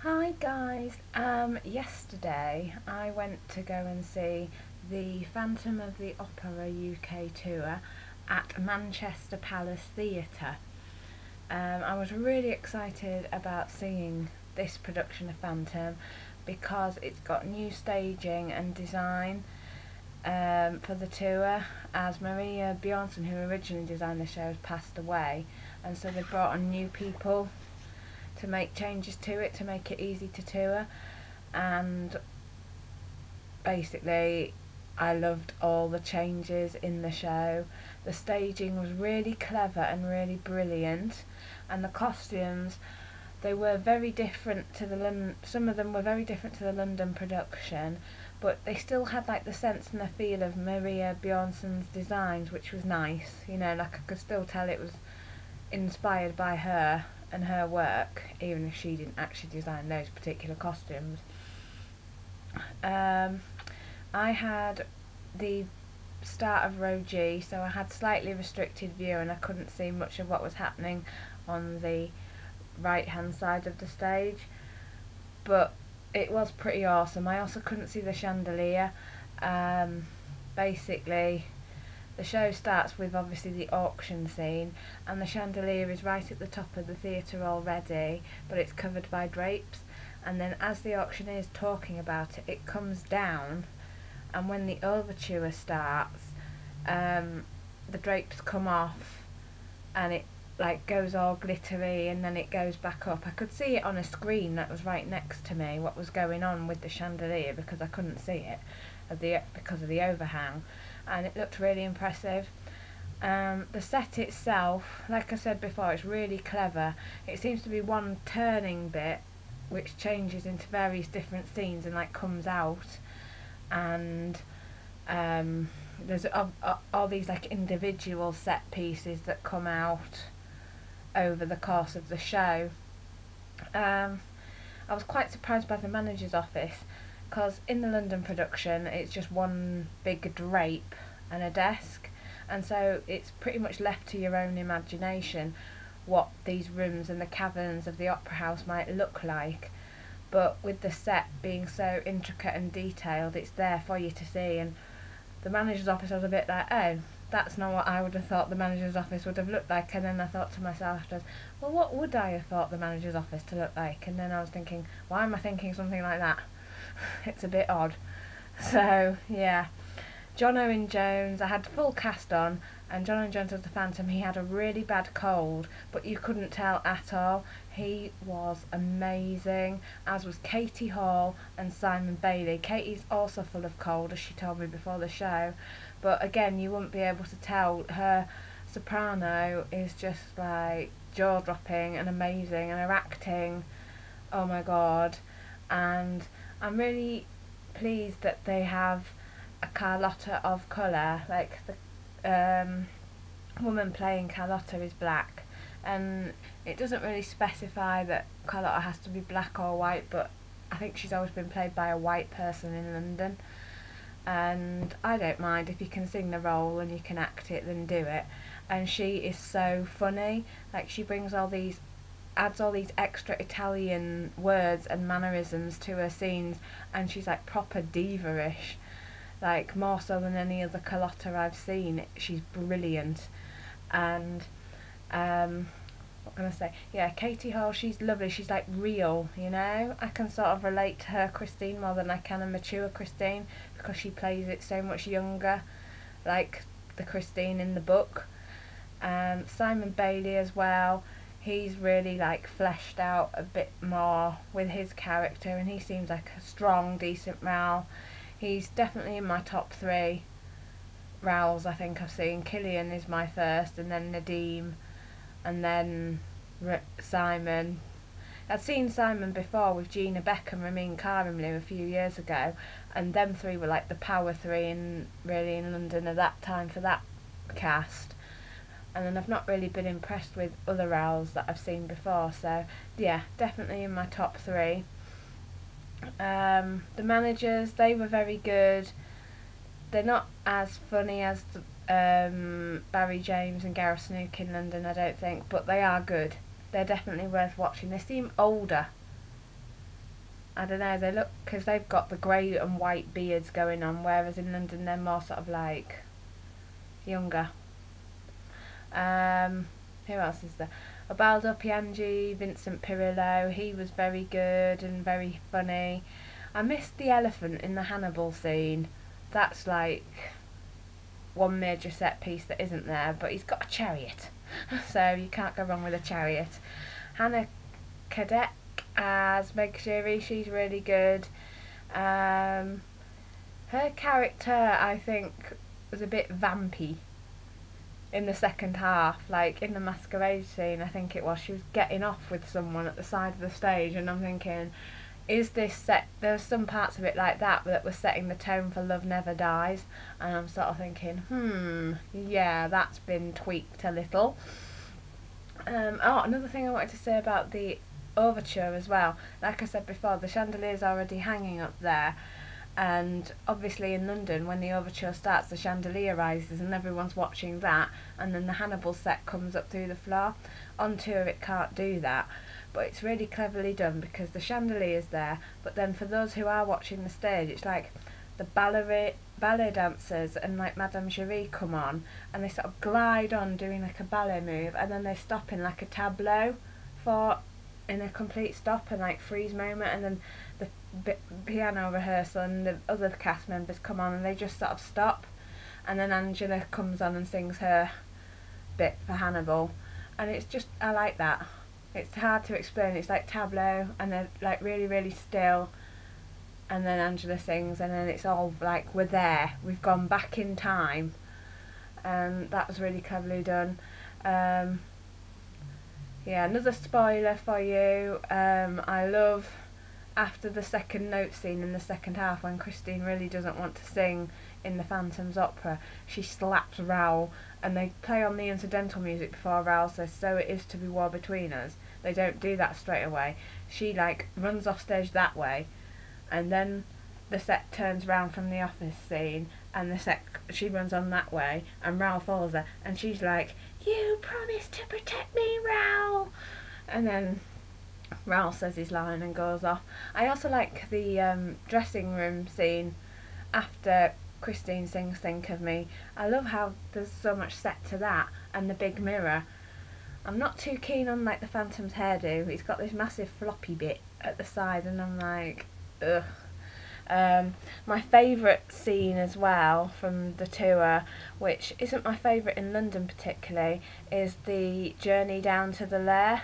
Hi guys. Yesterday I went to go and see the Phantom of the Opera UK tour at Manchester Palace Theatre. I was really excited about seeing this production of Phantom because it's got new staging and design for the tour, as Maria Bjornsson, who originally designed the show, has passed away, and so they brought on new people to make changes to it to make it easy to tour. And basically I loved all the changes in the show. The staging was really clever and really brilliant, and the costumes, they were very different to the some of them were very different to the London production, but they still had like the sense and the feel of Maria Bjornsson's designs, which was nice. Like I could still tell it was inspired by her and her work, even if she didn't actually design those particular costumes. I had the start of row G, so I had slightly restricted view and I couldn't see much of what was happening on the right hand side of the stage, but it was pretty awesome. I also couldn't see the chandelier. Basically the show starts with obviously the auction scene, and the chandelier is right at the top of the theatre already, but it's covered by drapes. And then as the auctioneer is talking about it, it comes down, and when the overture starts, the drapes come off, and it like goes all glittery, and then it goes back up. I could see it on a screen that was right next to me, what was going on with the chandelier, because I couldn't see it because of the overhang, and it looked really impressive. The set itself, like I said before, it's really clever. It seems to be one turning bit which changes into various different scenes and like comes out, and there's all these like individual set pieces that come out over the course of the show. I was quite surprised by the manager's office, because in the London production it's just one big drape and a desk, and so it's pretty much left to your own imagination what these rooms and the caverns of the opera house might look like. But with the set being so intricate and detailed, it's there for you to see. And the manager's office, I was a bit like, oh, that's not what I would have thought the manager's office would have looked like. And then I thought to myself afterwards, well, what would I have thought the manager's office to look like? And then I was thinking, why am I thinking something like that? It's a bit odd. So yeah, John Owen Jones, I had full cast on, and John Owen Jones as the Phantom, he had a really bad cold, but you couldn't tell at all. He was amazing, as was Katie Hall and Simon Bailey. Katie's also full of cold, as she told me before the show, but again, you wouldn't be able to tell. Her soprano is just like jaw-dropping and amazing, and her acting, oh my god. And I'm really pleased that they have a Carlotta of colour. Like the woman playing Carlotta is black, and it doesn't really specify that Carlotta has to be black or white, but I think she's always been played by a white person in London, and I don't mind. If you can sing the role and you can act it, then do it. And she is so funny. Like, she brings adds all these extra Italian words and mannerisms to her scenes, and she's like proper diva-ish, like more so than any other Carlotta I've seen. She's brilliant. And what can I say? Yeah, Katie Hall, she's lovely. She's like real, I can sort of relate to her Christine more than I can a mature Christine, because she plays it so much younger, like the Christine in the book. Simon Bailey as well, he's really like fleshed out a bit more with his character, and he seems like a strong, decent Raoul. He's definitely in my top 3 Raouls I think I've seen. Killian is my first, and then Nadim, and then Simon. I'd seen Simon before with Gina Beck and Ramin Karimloo a few years ago, and them 3 were like the power 3 in London at that time for that cast. And then I've not really been impressed with other Raouls that I've seen before, so yeah, definitely in my top 3. The managers, they were very good. They're not as funny as Barry James and Gareth Snook in London, I don't think, but they are good. They're definitely worth watching. They seem older I don't know, they look, because they've got the grey and white beards going on, whereas in London they're more sort of like younger. Who else is there? Ubaldo Piangi, Vincent Pirillo, he was very good and very funny. I missed the elephant in the Hannibal scene. That's like one major set piece that isn't there, but he's got a chariot, so you can't go wrong with a chariot. Hannah Cadek as Meg Sheary, she's really good. Her character, I think, was a bit vampy in the second half, like in the masquerade scene. I think it was, she was getting off with someone at the side of the stage, and I'm thinking, is this set, there's some parts of it like that was setting the tone for Love Never Dies, and I'm sort of thinking, yeah, that's been tweaked a little. Another thing I wanted to say about the overture as well, like I said before, the chandelier's already hanging up there, and obviously in London when the overture starts the chandelier rises and everyone's watching that, and then the Hannibal set comes up through the floor. On tour it can't do that, but it's really cleverly done because the chandelier's there, but then for those who are watching the stage, it's like the ballet dancers and like Madame Giry come on and they sort of glide on doing like a ballet move, and then they stop in like a tableau in a complete stop and like freeze moment, and then the piano rehearsal and the other cast members come on and they just sort of stop, and then Angela comes on and sings her bit for Hannibal, and it's just, I like that. It's hard to explain, it's like tableau and they're like really really still, and then Angela sings, and then it's all like, we're there, we've gone back in time. That was really cleverly done. Yeah, another spoiler for you, I love after the second note scene in the second half when Christine really doesn't want to sing in the Phantom's opera, she slaps Raoul, and they play on the incidental music before Raoul says, "So it is to be war between us." They don't do that straight away. She like runs off stage that way, and then the set turns round from the office scene and she runs on that way and Raoul follows her and she's like, "You promised to protect me, Raoul," and then Raoul says his line and goes off. I also like the dressing room scene after Christine sings Think of Me. I love how there's so much set to that, and the big mirror. I'm not too keen on like the Phantom's hairdo. He's got this massive floppy bit at the side and I'm like, ugh. My favourite scene as well from the tour, which isn't my favourite in London particularly, is the journey down to the lair.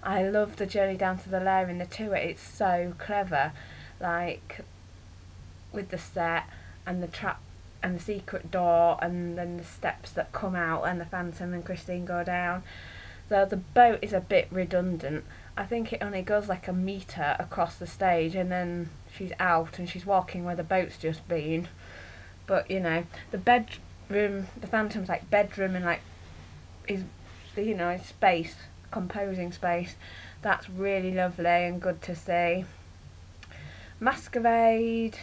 I love the journey down to the lair in the tour. It's so clever, like with the set and the trap and the secret door and then the steps that come out and the Phantom and Christine go down. Though the boat is a bit redundant. I think it only goes like a metre across the stage and then she's out and she's walking where the boat's just been. But you know, the bedroom, the Phantom's like bedroom and like his space, composing space, that's really lovely and good to see. Masquerade,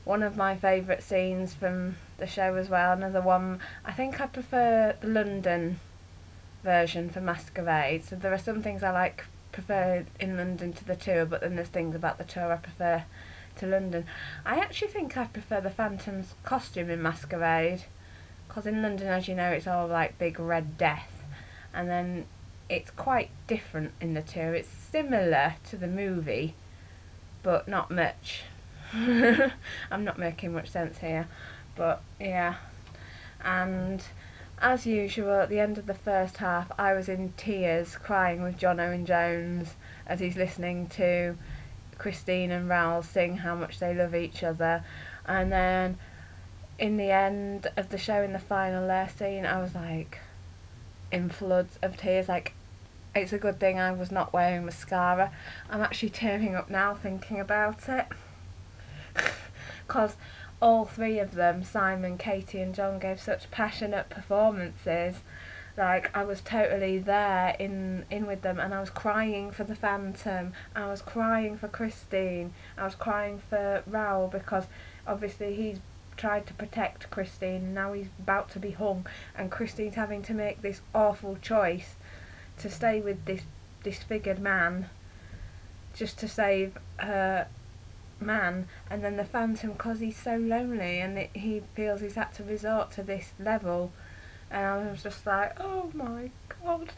one of my favourite scenes from the show as well. Another one, I think I prefer the London version for Masquerade. So there are some things I prefer in London to the tour, but then there's things about the tour I prefer to London. I actually think I prefer the Phantom's costume in Masquerade, because in London, as you know, it's all like big red death, and then it's quite different in the tour. It's similar to the movie, but not much. I'm not making much sense here, but yeah. And as usual, at the end of the first half, I was in tears, crying with John Owen Jones as he's listening to Christine and Raoul sing how much they love each other. And then in the end of the show, in the final lair scene, I was like in floods of tears. Like, it's a good thing I was not wearing mascara. I'm actually tearing up now thinking about it. Because all three of them, Simon, Katie and John, gave such passionate performances. Like, I was totally there in with them, and I was crying for the Phantom, I was crying for Christine, I was crying for Raoul, because obviously he's tried to protect Christine and now he's about to be hung, and Christine's having to make this awful choice to stay with this disfigured man just to save her man, and then the Phantom, because he's so lonely and he feels he's had to resort to this level, and I was just like, oh my god.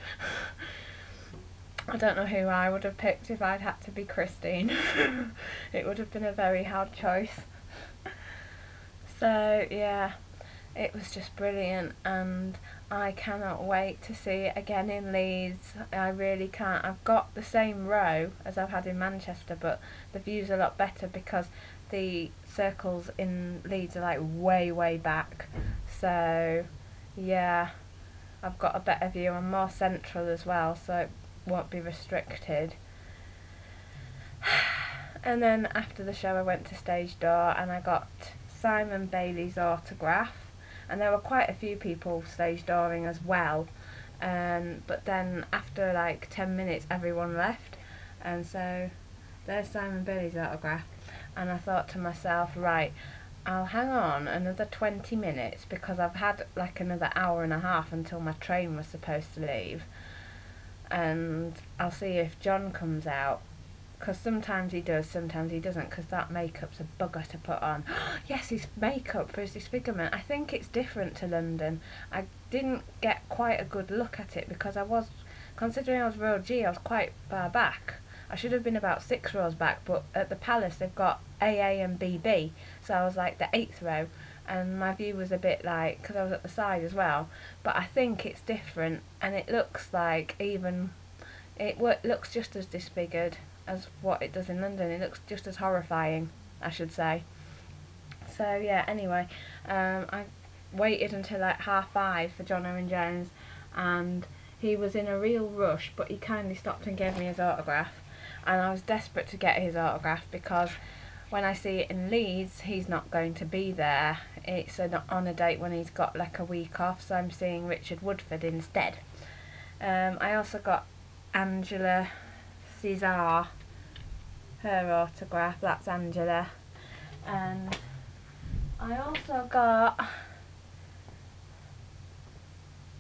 I don't know who I would have picked if I'd had to be Christine. It would have been a very hard choice. So yeah, it was just brilliant, and I cannot wait to see it again in Leeds. I really can't. I've got the same row as I've had in Manchester, but the view's a lot better because the circles in Leeds are like way back. So yeah, I've got a better view. I'm more central as well, so it won't be restricted. And then after the show I went to stage door and I got Simon Bailey's autograph, and there were quite a few people stage dooring as well, but then after like 10 minutes everyone left, and so there's Simon Bailey's autograph, and I thought to myself, right, I'll hang on another 20 minutes because I've had like another hour and a half until my train was supposed to leave, and I'll see if John comes out, because sometimes he does, sometimes he doesn't, because that makeup's a bugger to put on. Yes, his makeup for his disfigurement, I think it's different to London. I didn't get quite a good look at it because considering I was row G, I was quite far back. I should have been about 6 rows back, but at the Palace they've got AA and BB, so I was like the 8th row, and my view was a bit like, because I was at the side as well, but I think it's different, and it looks like it looks just as disfigured as what it does in London. It looks just as horrifying, I should say. So yeah, anyway, I waited until like 5:30 for John Owen Jones, and he was in a real rush, but he kindly stopped and gave me his autograph, and I was desperate to get his autograph because when I see it in Leeds he's not going to be there. It's on a date when he's got like a week off, so I'm seeing Richard Woodford instead. I also got Angela Caesar, her autograph, that's Angela, and I also got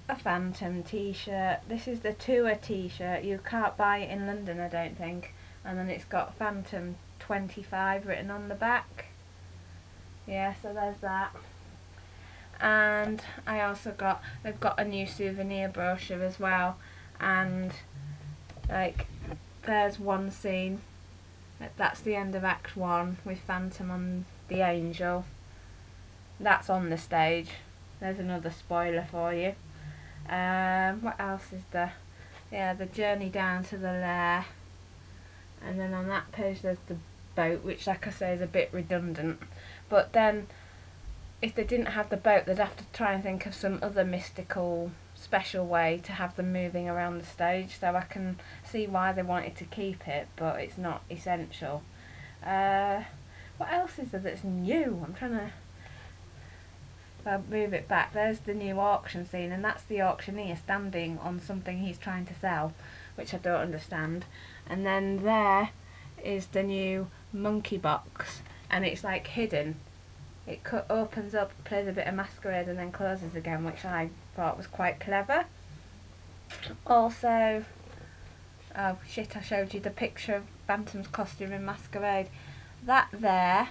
a Phantom t-shirt. This is the tour t-shirt, you can't buy it in London I don't think, and then it's got Phantom 25 written on the back. Yeah, so there's that. And I also they've got a new souvenir brochure as well, and like there's one scene, that's the end of Act 1 with Phantom on the Angel. That's on the stage. There's another spoiler for you. What else is there? Yeah, the journey down to the lair. And then on that page there's the boat, which like I say is a bit redundant. But then if they didn't have the boat they'd have to try and think of some other mystical special way to have them moving around the stage, so I can see why they wanted to keep it, but it's not essential. What else is there that's new? I'm trying to... If I move it back, there's the new auction scene, and that's the auctioneer standing on something he's trying to sell, which I don't understand. And then there is the new monkey box, and it's like hidden. It opens up, plays a bit of Masquerade, and then closes again, which I thought was quite clever. Also, oh shit, I showed you the picture of Phantom's costume in Masquerade. That there,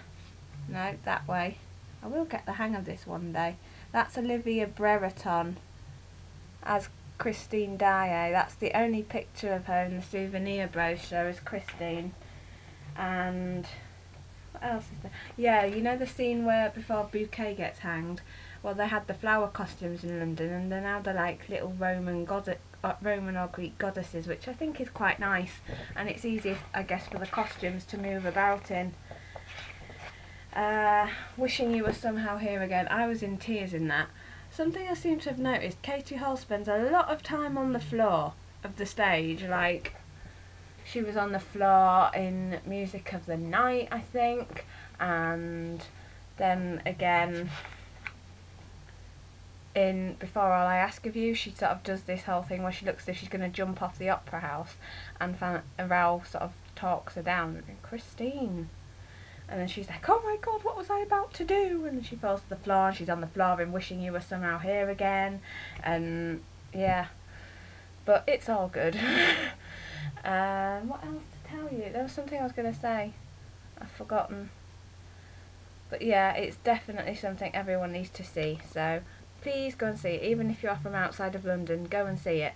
no, that way. I will get the hang of this one day. That's Olivia Brereton as Christine Daae. That's the only picture of her in the souvenir brochure as Christine. And what else is there? Yeah, you know the scene where before Bouquet gets hanged? Well, they had the flower costumes in London, and now they're like little Roman or Greek goddesses, which I think is quite nice, and it's easy, I guess, for the costumes to move about in. Wishing You Were Somehow Here Again. I was in tears in that. Something I seem to have noticed, Katie Hall spends a lot of time on the floor of the stage, like she was on the floor in Music of the Night, I think, and then again in Before All I Ask of You, she sort of does this whole thing where she looks as if she's going to jump off the opera house, and Raoul sort of talks her down, Christine. And then she's like, oh my god, what was I about to do? And then she falls to the floor, and she's on the floor in Wishing You Were Somehow Here Again. And yeah, but it's all good. What else to tell you? There was something I was going to say. I've forgotten. But yeah, it's definitely something everyone needs to see. So please go and see it. Even if you are from outside of London, go and see it.